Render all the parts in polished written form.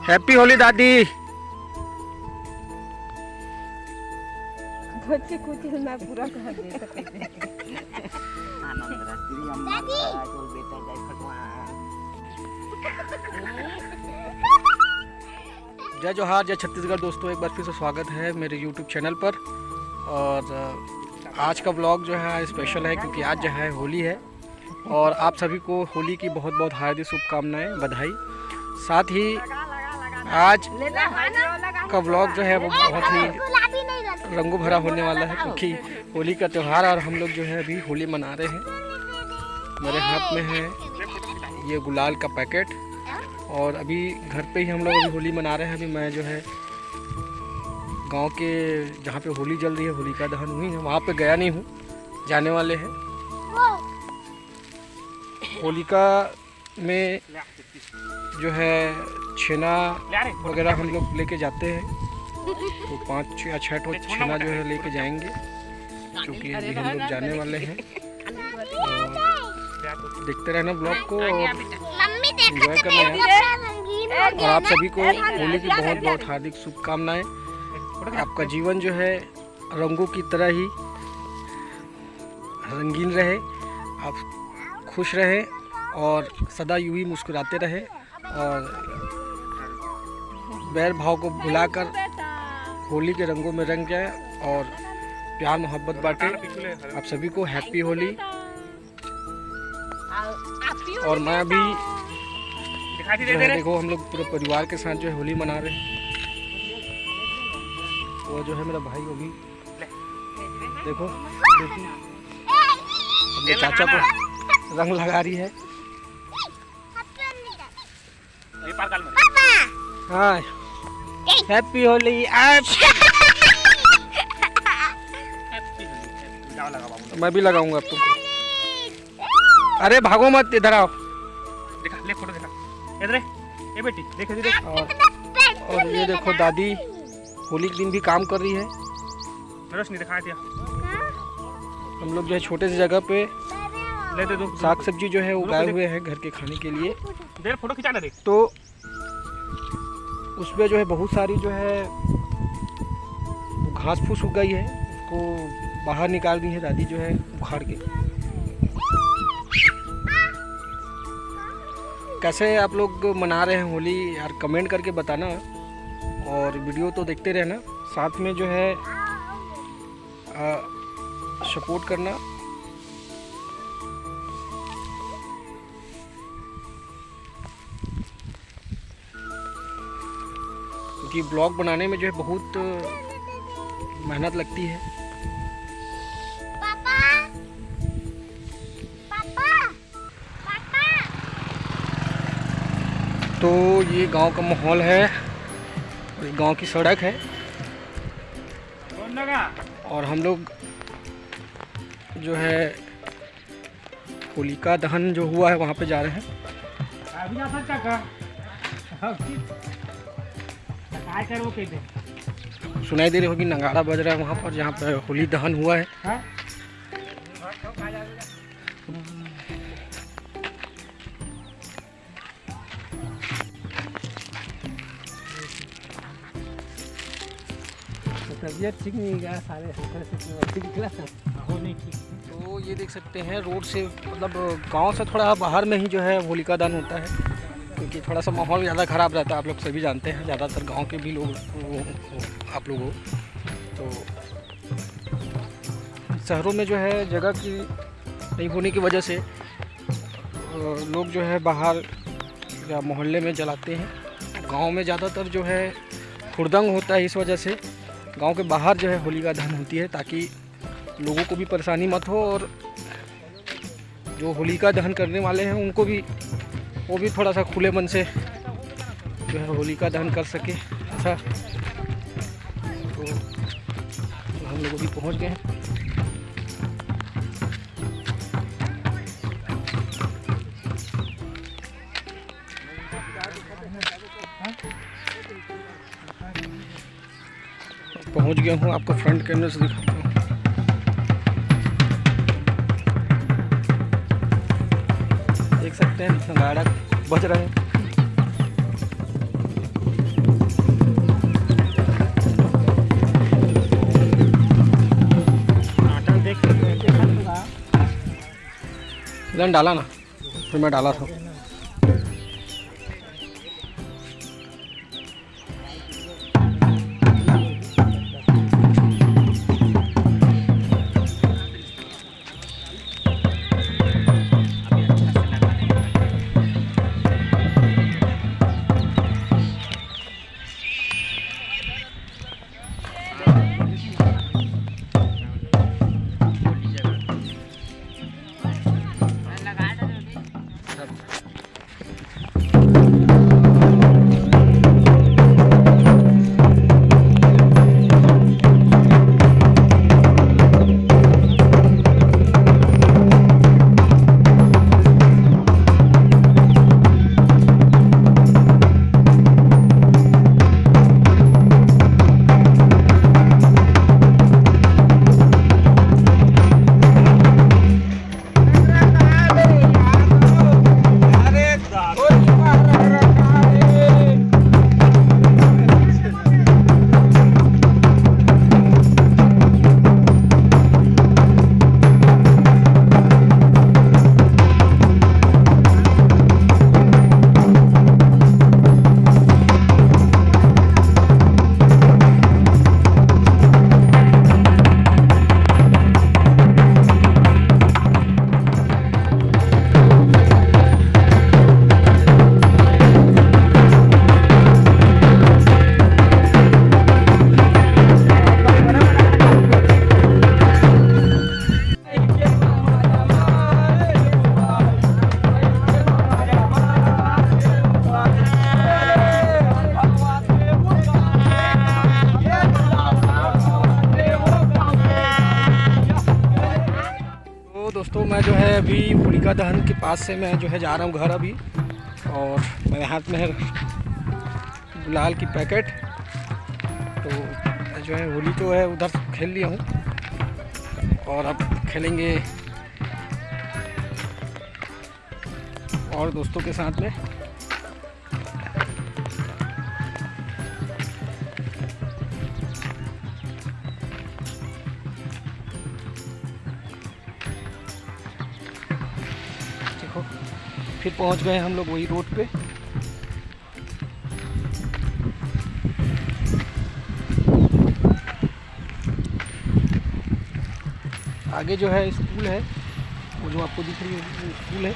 Happy Holi दादी। बच्चे को मैं पूरा कर दे सकते जय जोहार, जय छत्तीसगढ़। दोस्तों एक बार फिर से स्वागत है मेरे YouTube चैनल पर। और आज का व्लॉग जो है स्पेशल है क्योंकि आज जो है होली है और आप सभी को होली की बहुत बहुत हार्दिक शुभकामनाएं, बधाई। साथ ही आज का व्लॉग जो है वो बहुत ही रंगों भरा होने वाला है क्योंकि होली का त्यौहार और हम लोग जो है अभी होली मना रहे हैं। मेरे हाथ में है ये गुलाल का पैकेट और अभी घर पे ही हम लोग अभी होली मना रहे हैं। अभी मैं जो है गांव के जहाँ पे होली जल रही है, होलिका दहन हुई है, वहाँ पे गया नहीं हूँ, जाने वाले हैं। होलिका में जो है छेना वगैरह हम लोग लेके जाते हैं, तो 5 या 6 छेना जो है लेके जाएंगे क्योंकि अभी हम लोग जाने वाले हैं। देखते रहना ब्लॉग को और एंजॉय करना है। और आप सभी को होली की बहुत बहुत हार्दिक शुभकामनाएं। आपका जीवन जो है रंगों की तरह ही रंगीन रहे, आप खुश रहें और सदा यूं ही मुस्कुराते रहें और बैर भाव को भुलाकर होली के रंगों में रंग जाए और प्यार मोहब्बत बांटे। आप सभी को हैप्पी होली। और मैं अभी जो है देखो हम लोग पूरे परिवार के साथ जो है होली मना रहे हैं। वो जो है मेरा भाई, वो भी देखो अपने चाचा को रंग लगा रही है। हाँ हैप्पी होली। मैं भी लगाऊंगा तुमको। अरे भागो मत, इधर आओ। देखा ले फोटो देखा इधर ये बेटी देख इधर। और ये देखो दादी होली के दिन भी काम कर रही है। रोशनी दिखा दिया। हम लोग जो है छोटे से जगह पे ले दे दो साग सब्जी जो है उगाए हुए हैं घर के खाने के लिए। देख फोटो खिंचाना देख। तो उसमें जो है बहुत सारी जो है घास फूस उग गई है, उसको बाहर निकाल दी है दादी जो है उखाड़ के। कैसे आप लोग मना रहे हैं होली यार, कमेंट करके बताना और वीडियो तो देखते रहना, साथ में जो है सपोर्ट करना। क्योंकि ब्लॉग बनाने में जो है बहुत मेहनत लगती है। पापा पापा पापा। तो ये गांव का माहौल है और गांव की सड़क है और हम लोग जो है होलिका दहन जो हुआ है वहाँ पे जा रहे हैं। सुनाई दे रही होगी नगाड़ा बज रहा है वहाँ पर जहाँ पर होली दहन हुआ है। तबीयत ठीक नहीं गया, सारे तो ये देख सकते हैं रोड से, मतलब गांव से थोड़ा बाहर में ही जो है होलिका दहन होता है क्योंकि थोड़ा सा माहौल ज़्यादा ख़राब रहता है। आप लोग सभी जानते हैं, ज़्यादातर गांव के भी लोग आप लोग हो। तो शहरों में जो है जगह की नहीं होने की वजह से लोग जो है बाहर या मोहल्ले में जलाते हैं। गांव में ज़्यादातर जो है हुड़दंग होता है, इस वजह से गांव के बाहर जो है होलिका दहन होती है ताकि लोगों को भी परेशानी मत हो और जो होलिका दहन करने वाले हैं उनको भी, वो भी थोड़ा सा खुले मन से जो है होलिका दहन कर सके ऐसा। तो हम लोग अभी पहुंच गए हैं। पहुंच गया हूँ, आपको फ्रंट कैमरे से दिखाता हूँ। देख सकते हैं नगाड़ा बज रहे हैं। इधर डाला ना, फिर मैं डाला था। दोस्तों मैं जो है अभी होलिका दहन के पास से मैं जो है जा रहा हूँ घर अभी, और मेरे हाथ में है गुलाल की पैकेट। तो जो है होली तो है उधर खेल लिया हूँ और अब खेलेंगे और दोस्तों के साथ में। फिर पहुंच गए हम लोग वही रोड पे। आगे जो है स्कूल है, वो जो आपको दिख रही है वो स्कूल है,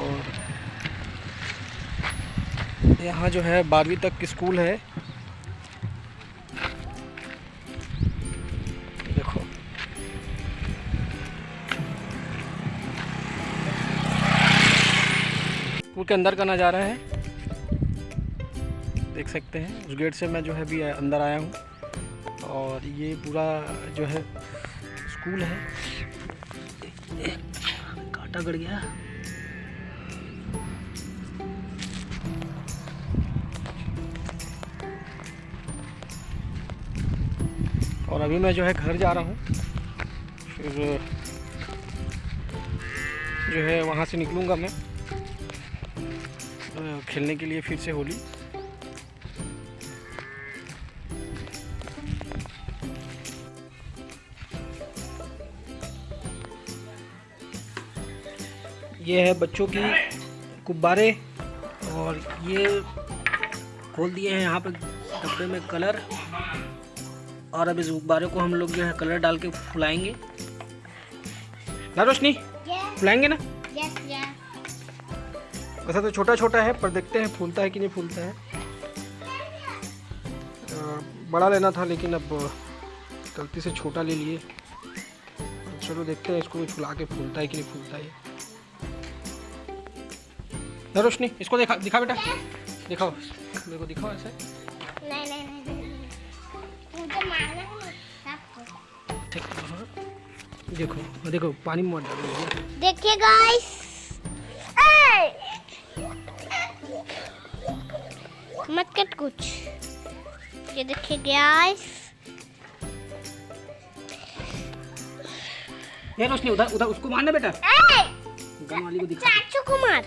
और यहाँ जो है 12वीं तक की स्कूल है। देखो स्कूल के अंदर का नज़ारा है, देख सकते हैं। उस गेट से मैं जो है अभी अंदर आया हूँ, और ये पूरा जो है स्कूल है। कांटा गड़ गया। और अभी मैं जो है घर जा रहा हूँ, फिर जो है वहाँ से निकलूँगा मैं खेलने के लिए फिर से होली। ये है बच्चों की गुब्बारे, और ये खोल दिए हैं यहाँ पे डब्बे में कलर, और अब इस गुब्बारे को हम लोग जो है कलर डाल के फुलाएंगे ना रोशनी। फुलाएंगे ना। वैसे तो छोटा छोटा है, पर देखते हैं फूलता है कि नहीं फूलता है। बड़ा लेना था लेकिन अब गलती से छोटा ले लिए। चलो देखते हैं इसको भी फुला के फूलता है कि नहीं फूलता है। ना रोशनी इसको दिखा बेटा, दिखाओ मेरे को, दिखाओ ऐसे। नहीं मुझे मारना है ठीक। देखो देखो पानी में मत डालो। देखिए गाइस, मत कट कुछ। ये देखिए गाइस, ये रोशनी उधर उधर उसको मारना बेटा, गन वाली को दिखा। चाचू को मार।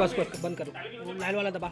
बस कर बंद करो, वो लाल वाला दबा।